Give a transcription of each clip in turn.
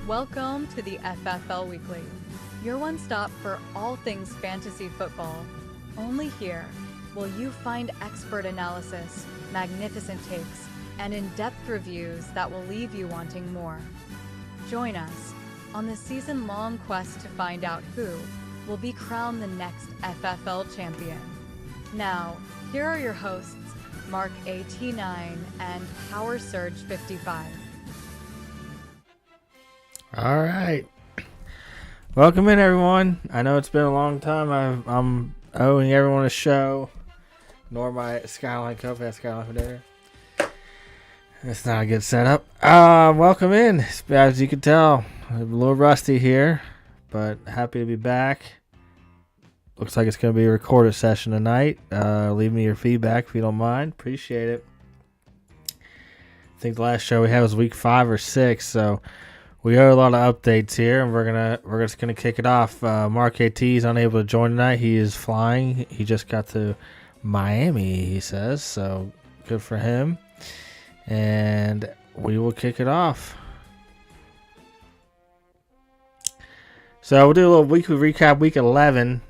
Welcome to the FFL Weekly, your one stop for all things fantasy football. Only here will you find expert analysis, magnificent takes, and in-depth reviews that will leave you wanting more. Join us on the season-long quest to find out who will be crowned the next FFL champion. Now, here are your hosts, Mark AT9 and Power Surge 55. All right. Welcome in, everyone. I know it's been a long time. I'm owing everyone a show. Nor my Skyline Cup at Skyline for dinner. It's not a good setup. Welcome in. As you can tell, I'm a little rusty here, but happy to be back. Looks like it's going to be a recorded session tonight. Leave me your feedback if you don't mind. Appreciate it. I think the last show we had was week 5 or 6, so we owe a lot of updates here, and we're just gonna kick it off. Mark AT is unable to join tonight. He is flying. He just got to Miami, he says, so good for him. And we will kick it off. So we'll do a little weekly recap. Week 11,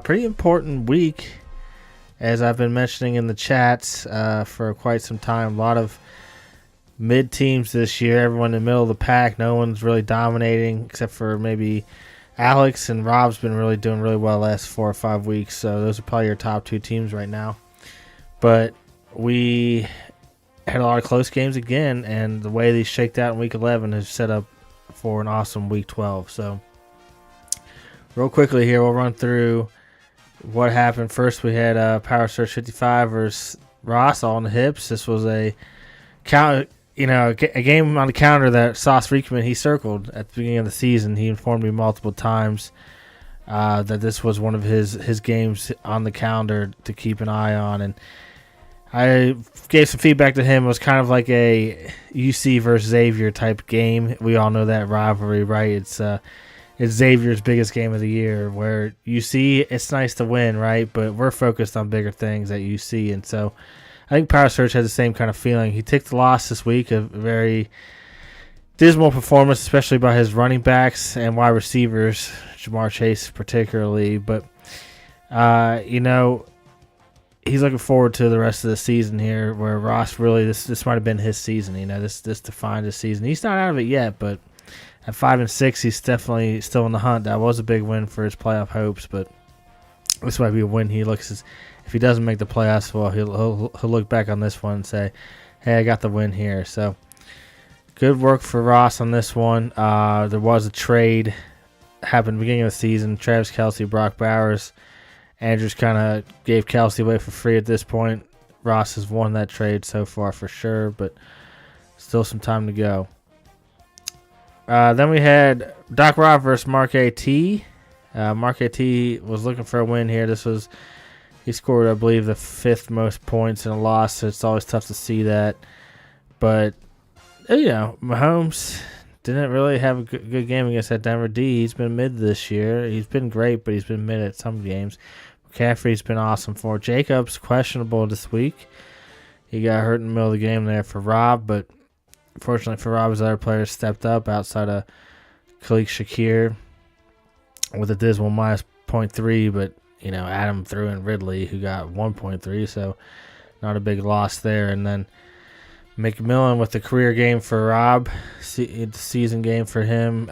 pretty important week, as I've been mentioning in the chats for quite some time. A lot of mid teams this year, everyone in the middle of the pack. No one's really dominating except for maybe Alex, and Rob's been really doing really well the last 4 or 5 weeks. So those are probably your top 2 teams right now. But we had a lot of close games again, and the way these shaked out in week 11 is set up for an awesome week 12. So real quickly here, we'll run through what happened. First, we had Power Surge 55 versus Ross all on the hips. This was a game on the calendar that Sauce Freakman, he circled at the beginning of the season. He informed me multiple times that this was one of his games on the calendar to keep an eye on. And I gave some feedback to him. It was kind of like a UC versus Xavier type game. We all know that rivalry, right? It's Xavier's biggest game of the year, where UC, it's nice to win, right? But we're focused on bigger things at UC. And so I think Power Surge has the same kind of feeling. He took the loss this week, a very dismal performance, especially by his running backs and wide receivers, Jamar Chase particularly. But, he's looking forward to the rest of the season here, where Ross really, this might have been his season. This defined his season. He's not out of it yet, but at 5-6, he's definitely still in the hunt. That was a big win for his playoff hopes, but this might be a win he looks as, if he doesn't make the playoffs, well, he'll look back on this one and say, hey, I got the win here. So good work for Ross on this one. There was a trade happened at the beginning of the season. Travis Kelce, Brock Bowers. Andrews kind of gave Kelce away for free at this point. Ross has won that trade so far for sure, but still some time to go. Then we had Doc Rob versus Mark AT. Mark AT was looking for a win here. He scored, I believe, the 5th most points in a loss, so it's always tough to see that. But, Mahomes didn't really have a good game against that Denver D. He's been mid this year. He's been great, but he's been mid at some games. McCaffrey's been awesome for Jacobs, questionable this week. He got hurt in the middle of the game there for Rob, but fortunately for Rob, his other players stepped up outside of Khalil Shakir with a dismal minus 0.3, but Adam threw in Ridley, who got 1.3, so not a big loss there. And then McMillan with the career game for Rob, season game for him.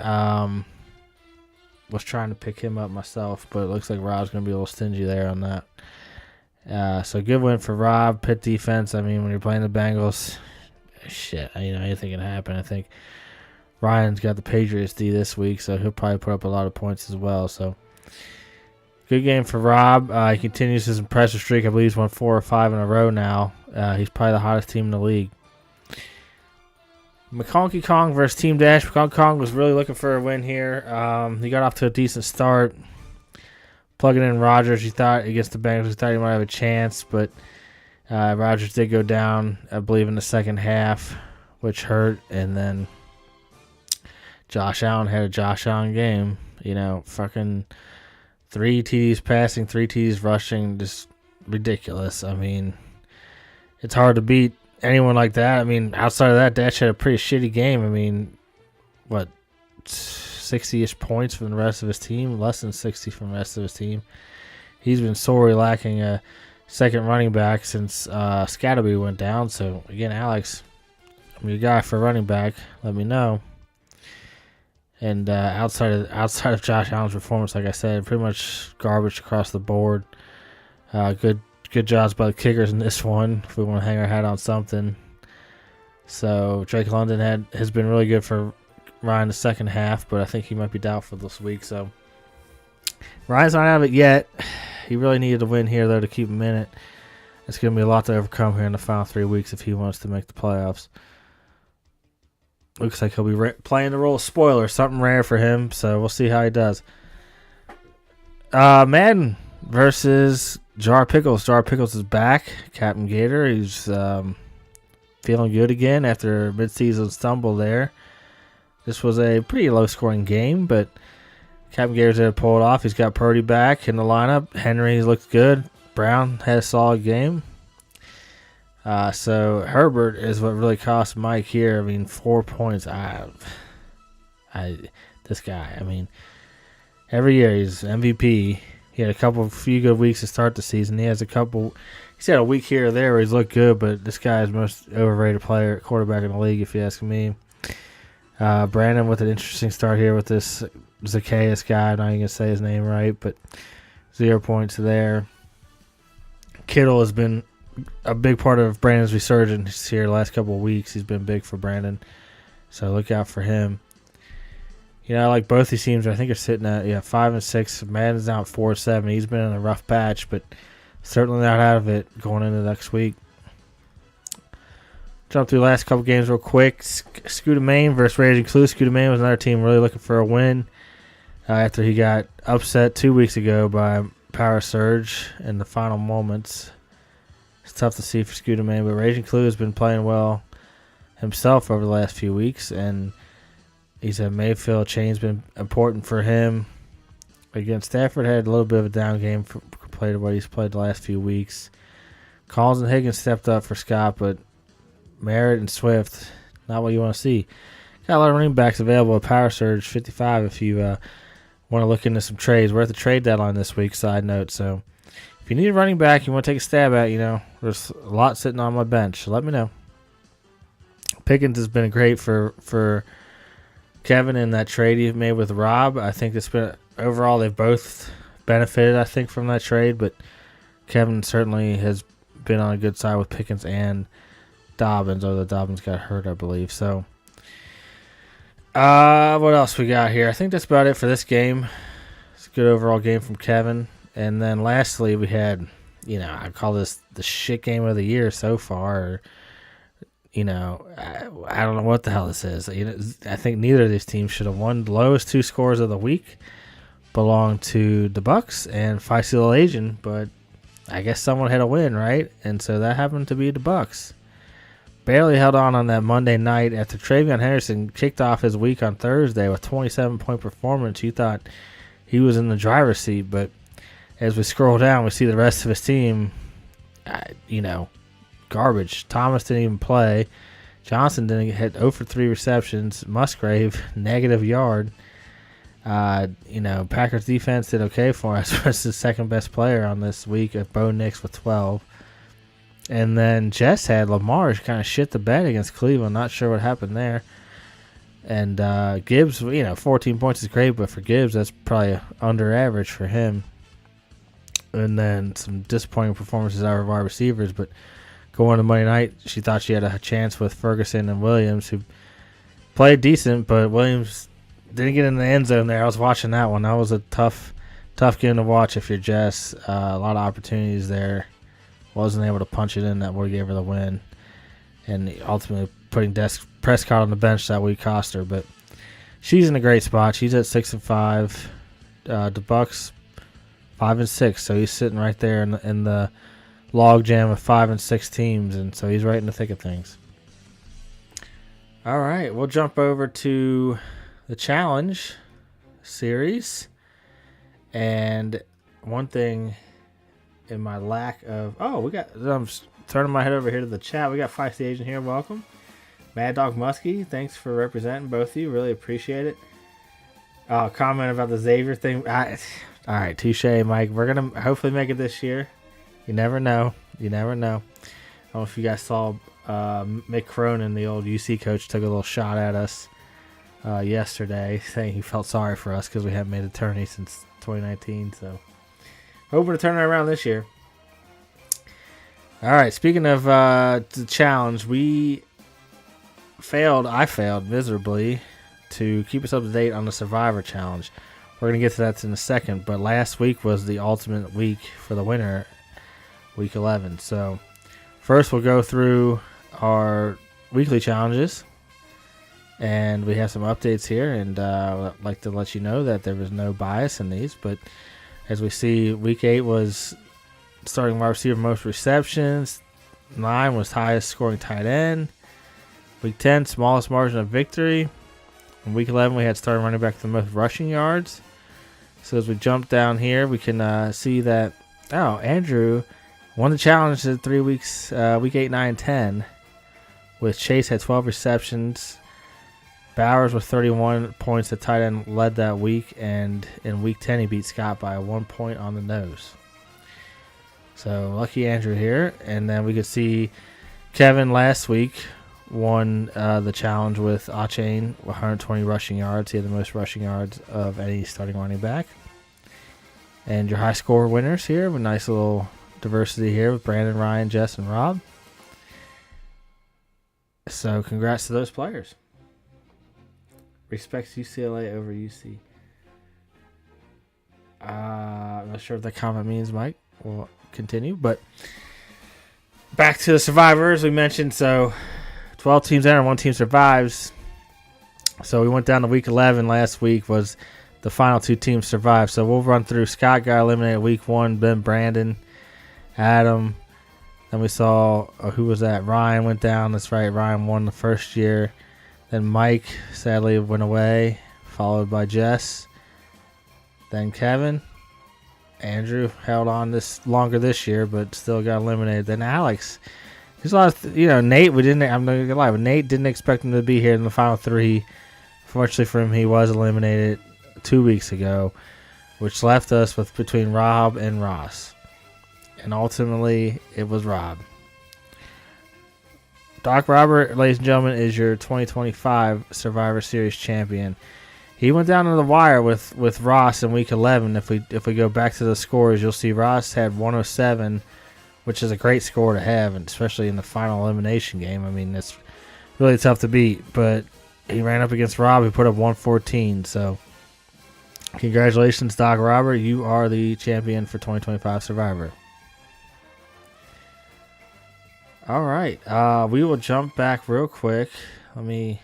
Was trying to pick him up myself, but it looks like Rob's going to be a little stingy there on that. So good win for Rob. Pit defense, when you're playing the Bengals, anything can happen. I think Ryan's got the Patriots D this week, so he'll probably put up a lot of points as well. So good game for Rob. He continues his impressive streak. I believe he's won 4 or 5 in a row now. He's probably the hottest team in the league. McConkey Kong versus Team Dash. McConkey Kong was really looking for a win here. He got off to a decent start. Plugging in Rodgers, he thought against the Bengals, he thought he might have a chance, but Rodgers did go down, I believe, in the second half, which hurt. And then Josh Allen had a Josh Allen game. Fucking 3 TDs passing, 3 TDs rushing, just ridiculous. It's hard to beat anyone like that. Outside of that, Dash had a pretty shitty game. 60-ish points from the rest of his team, less than 60 from the rest of his team. He's been sorely lacking a second running back since Scatterby went down. So, again, Alex, I'm your guy for running back. Let me know. And outside of Josh Allen's performance, like I said, pretty much garbage across the board. Good jobs by the kickers in this one, if we want to hang our hat on something. So Drake London has been really good for Ryan the second half, but I think he might be doubtful this week. So Ryan's not out of it yet. He really needed to win here, though, to keep him in it. It's going to be a lot to overcome here in the final 3 weeks if he wants to make the playoffs. Looks like he'll be playing the role of spoiler, something rare for him, so we'll see how he does. Madden versus Jar Pickles. Jar Pickles is back. Captain Gator, he's feeling good again after a midseason stumble there. This was a pretty low-scoring game, but Captain Gator's able to pull it off. He's got Purdy back in the lineup. Henry looked good. Brown had a solid game. So Herbert is what really cost Mike here. I mean, 4 points. This guy, I mean, every year he's MVP. He had a few good weeks to start the season. He's had a week here or there where he's looked good, but this guy is the most overrated quarterback in the league, if you ask me. Brandon with an interesting start here with this Zacchaeus guy. I'm not even going to say his name right, but 0 points there. Kittle has been a big part of Brandon's resurgence here the last couple of weeks. He's been big for Brandon, so look out for him. You know, I like both these teams. I think are sitting at 5-6. Madden's now at 4-7. He's been in a rough patch, but certainly not out of it going into next week. Jump through the last couple games real quick. Scooter Maine versus Raging Clue. Scooter Maine was another team really looking for a win after he got upset 2 weeks ago by Power Surge in the final moments. It's tough to see for Scooter Maine, but Raging Clue has been playing well himself over the last few weeks, and he said Mayfield change's been important for him. Again, Stafford had a little bit of a down game compared to what he's played the last few weeks. Collins and Higgins stepped up for Scott, but Merritt and Swift, not what you want to see. Got a lot of running backs available at Power Surge 55 if you want to look into some trades. We're at the trade deadline this week, side note, so if you need a running back you want to take a stab at, there's a lot sitting on my bench, so let me know. Pickens has been great for Kevin in that trade he made with Rob. I think it's been overall they've both benefited, I think, from that trade, but Kevin certainly has been on a good side with Pickens and Dobbins, although Dobbins got hurt, I believe. So, what else we got here? I think that's about it for this game. It's a good overall game from Kevin. And then lastly, we had, I call this the shit game of the year so far. I don't know what the hell this is. I think neither of these teams should have won. The lowest 2 scores of the week belong to the Bucks and Faisal Asian, but I guess someone had a win, right? And so that happened to be the Bucks. Barely held on that Monday night after Travion Henderson kicked off his week on Thursday with 27-point performance. You thought he was in the driver's seat, but as we scroll down, we see the rest of his team, garbage. Thomas didn't even play. Johnson didn't hit 0 for 3 receptions. Musgrave, negative yard. Packers defense did okay for us. Was the second best player on this week at Bo Nix with 12. And then Jess had Lamar kind of shit the bed against Cleveland. Not sure what happened there. And Gibbs, 14 points is great, but for Gibbs, that's probably under average for him. And then some disappointing performances out of wide receivers. But going to Monday night, she thought she had a chance with Ferguson and Williams, who played decent, but Williams didn't get in the end zone there. I was watching that one. That was a tough game to watch if you're Jess. A lot of opportunities there. Wasn't able to punch it in. That would have gave her the win. And ultimately putting Prescott on the bench that week cost her. But she's in a great spot. She's at 6-5. The Bucks 5-6. So he's sitting right there in the log jam of 5 and 6 teams. And so he's right in the thick of things. All right. We'll jump over to the challenge series. And one thing in my lack of... I'm turning my head over here to the chat. We got Feisty Asian here. Welcome. Mad Dog Muskie, thanks for representing both of you. Really appreciate it. Comment about the Xavier thing. All right, touche, Mike. We're going to hopefully make it this year. You never know. You never know. I don't know if you guys saw Mick Cronin, the old UC coach, took a little shot at us yesterday, saying he felt sorry for us because we haven't made a tourney since 2019. So, hoping to turn it around this year. All right, speaking of the challenge, I failed miserably to keep us up to date on the Survivor Challenge. We're going to get to that in a second, but last week was the ultimate week for the winner, week 11. So, first we'll go through our weekly challenges, and we have some updates here, and I'd like to let you know that there was no bias in these, but as we see, week 8 was starting wide receiver most receptions, 9 was highest scoring tight end, week 10 smallest margin of victory, in week 11 we had starting running back with the most rushing yards. So as we jump down here, we can see that Andrew won the challenge in 3 weeks, week 8, 9, 10, with Chase had 12 receptions, Bowers with 31 points at tight end led that week, and in week 10 he beat Scott by 1 point on the nose. So lucky Andrew here. And then we could see Kevin last week won the challenge with Achane, 120 rushing yards. He had the most rushing yards of any starting running back. And your high score winners here with nice little diversity here with Brandon, Ryan, Jess, and Rob. So congrats to those players. Respects UCLA over UC. I'm not sure what that comment means, Mike. We'll continue, but back to the survivors we mentioned. So 12 teams enter, 1 team survives. So we went down to week 11 last week was the final 2 teams survived. So we'll run through. Scott got eliminated week 1, then Brandon, Adam. Then we saw, who was that? Ryan went down. That's right. Ryan won the first year. Then Mike sadly went away, followed by Jess. Then Kevin. Andrew held on longer this year, but still got eliminated. Then Alex. There's a lot of, Nate. I'm not gonna lie, but Nate didn't expect him to be here in the final 3. Fortunately for him, he was eliminated 2 weeks ago, which left us with between Rob and Ross. And ultimately, it was Rob. Doc Robert, ladies and gentlemen, is your 2025 Survivor Series champion. He went down to the wire with Ross in week 11. If we go back to the scores, you'll see Ross had 107, which is a great score to have, and especially in the final elimination game. I mean, it's really tough to beat. But he ran up against Rob, who put up 114. So congratulations, Doc Robert. You are the champion for 2025 Survivor. All right, we will jump back real quick. Let me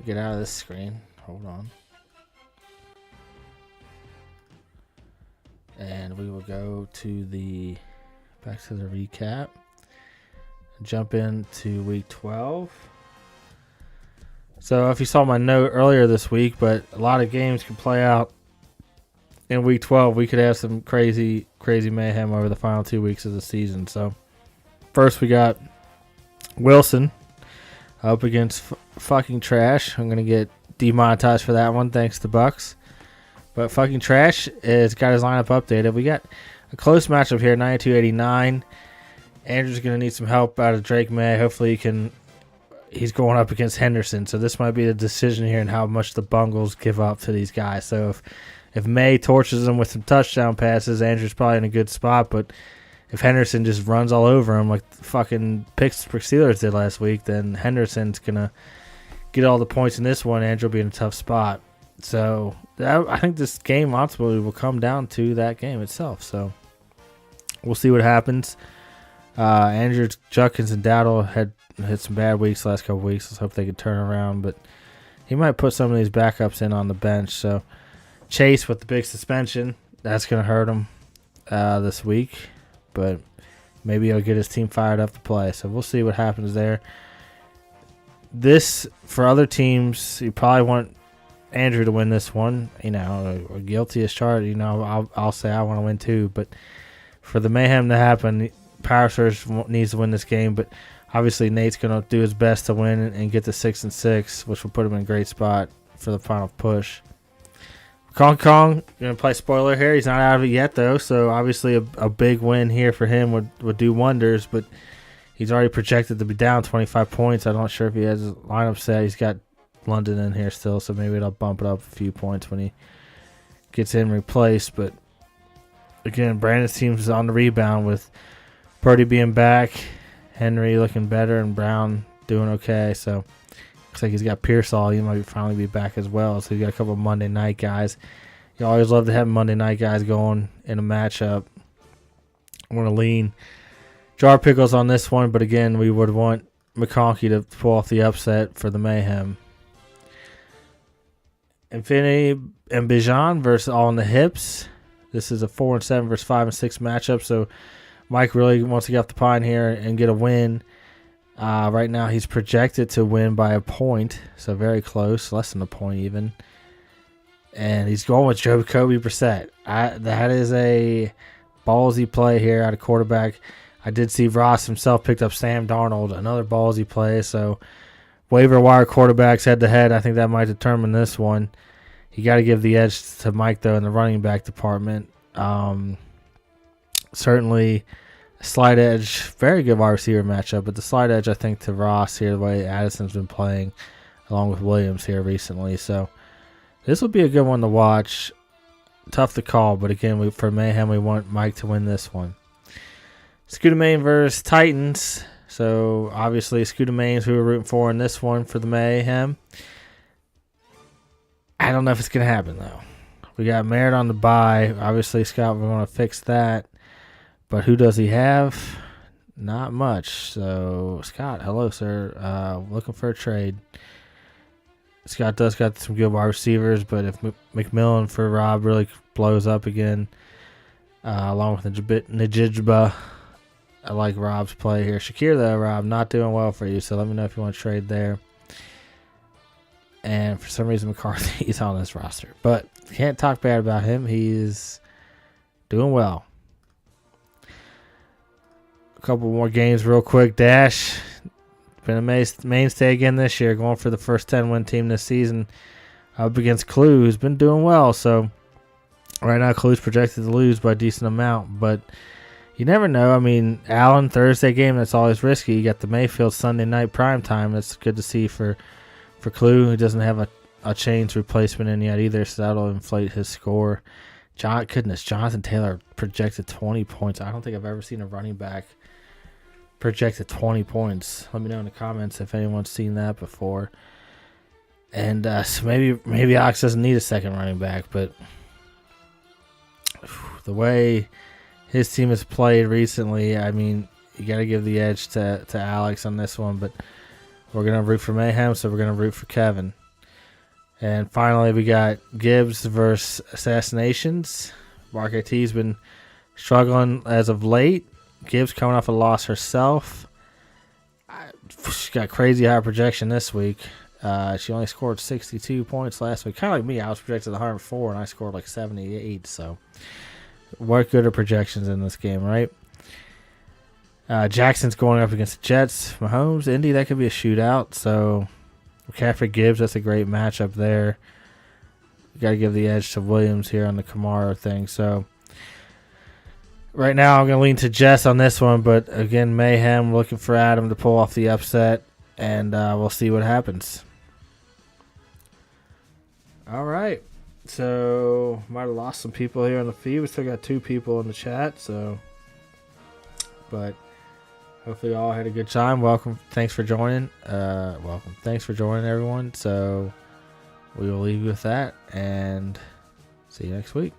get out of this screen. Hold on. And we will go to back to the recap. Jump into week 12. So if you saw my note earlier this week, but a lot of games can play out in week 12. We could have some crazy mayhem over the final 2 weeks of the season. So first, we got Wilson up against fucking Trash. I'm going to get demonetized for that one, thanks to Bucks. But fucking Trash has got his lineup updated. We got a close matchup here, 92-89. Andrew's going to need some help out of Drake May. Hopefully he's going up against Henderson. So this might be the decision here in how much the Bungles give up to these guys. So if May torches them with some touchdown passes, Andrew's probably in a good spot. But if Henderson just runs all over him like the fucking Pittsburgh Steelers did last week, then Henderson's going to get all the points in this one. Andrew will be in a tough spot. So I think this game ultimately will come down to that game itself. So we'll see what happens. Andrew, Judkins, and Dowdle had some bad weeks the last couple weeks. Let's hope they can turn around. But he might put some of these backups in on the bench. So Chase with the big suspension, that's going to hurt him this week. But maybe he'll get his team fired up to play. So we'll see what happens there. This, for other teams, you probably want Andrew to win this one. Guilty as charged. I'll say I want to win too. But for the mayhem to happen, Power Surge needs to win this game. But obviously Nate's going to do his best to win and get to 6-6, which will put him in a great spot for the final push. Kong going to play spoiler here. He's not out of it yet, though, so obviously a big win here for him would do wonders, but he's already projected to be down 25 points. I'm not sure if he has his lineup set. He's got London in here still, so maybe it'll bump it up a few points when he gets in replaced. But again, Brandon's team's on the rebound with Purdy being back, Henry looking better, and Brown doing okay. So looks like he's got Pearsall. He might finally be back as well. So he's got a couple of Monday night guys. You always love to have Monday night guys going in a matchup. I want to lean Jar Pickles on this one, but again, we would want McConkey to pull off the upset for the Mayhem. Infinity and Bijan versus All in the Hips. This is a 4-7 versus 5-6 matchup, so Mike really wants to get off the pine here and get a win. Right now, he's projected to win by a point, so very close, less than a point even. And he's going with Jacoby Brissett. That is a ballsy play here out of quarterback. I did see Ross himself picked up Sam Darnold, another ballsy play. So waiver wire quarterbacks head-to-head, I think that might determine this one. You got to give the edge to Mike, though, in the running back department. Certainly, slight edge, very good wide receiver matchup, but the slight edge, I think, to Ross here, the way Addison's been playing, along with Williams here recently. So this will be a good one to watch. Tough to call, but again, for Mayhem, we want Mike to win this one. Scooter Maine versus Titans. So obviously, Scooter Maine's who we're rooting for in this one for the Mayhem. I don't know if it's going to happen, though. We got Merritt on the bye. Obviously, Scott, we're going to fix that. But who does he have? Not much. So, Scott, hello, sir. Looking for a trade. Scott does got some good wide receivers, but if McMillan for Rob really blows up again, along with Najijba, I like Rob's play here. Shakir, though, Rob, not doing well for you, so let me know if you want to trade there. And for some reason, McCarthy is on this roster. But can't talk bad about him. He's doing well. A couple more games real quick. Dash, been a mainstay again this year, going for the first 10-win team this season up against Clue, who's been doing well. So right now, Clue's projected to lose by a decent amount. But you never know. I mean, Allen, Thursday game, that's always risky. You got the Mayfield Sunday night prime time. That's good to see for Clue, who doesn't have a Chains replacement in yet either, so that'll inflate his score. Jonathan Taylor projected 20 points. I don't think I've ever seen a running back projected 20 points. Let me know in the comments if anyone's seen that before. And so maybe Alex doesn't need a second running back, but the way his team has played recently, I mean, you got to give the edge to Alex on this one, but we're going to root for Mayhem, so we're going to root for Kevin. And finally, we got Gibbs versus Assassinations. Mark T's been struggling as of late. Gibbs coming off a loss herself. She got crazy high projection this week. She only scored 62 points last week. Kind of like me. I was projected 104, and I scored like 78. So, what good are projections in this game, right? Jackson's going up against the Jets. Mahomes, Indy, that could be a shootout. So, McCaffrey, Gibbs, that's a great matchup there. You got to give the edge to Williams here on the Kamara thing. So, right now I'm going to lean to Jess on this one. But, again, Mayhem, looking for Adam to pull off the upset. And we'll see what happens. All right. So, might have lost some people here on the feed. We still got 2 people in the chat. So, but hopefully you all had a good time. Welcome. Thanks for joining. Welcome. Thanks for joining, everyone. So we will leave you with that and see you next week.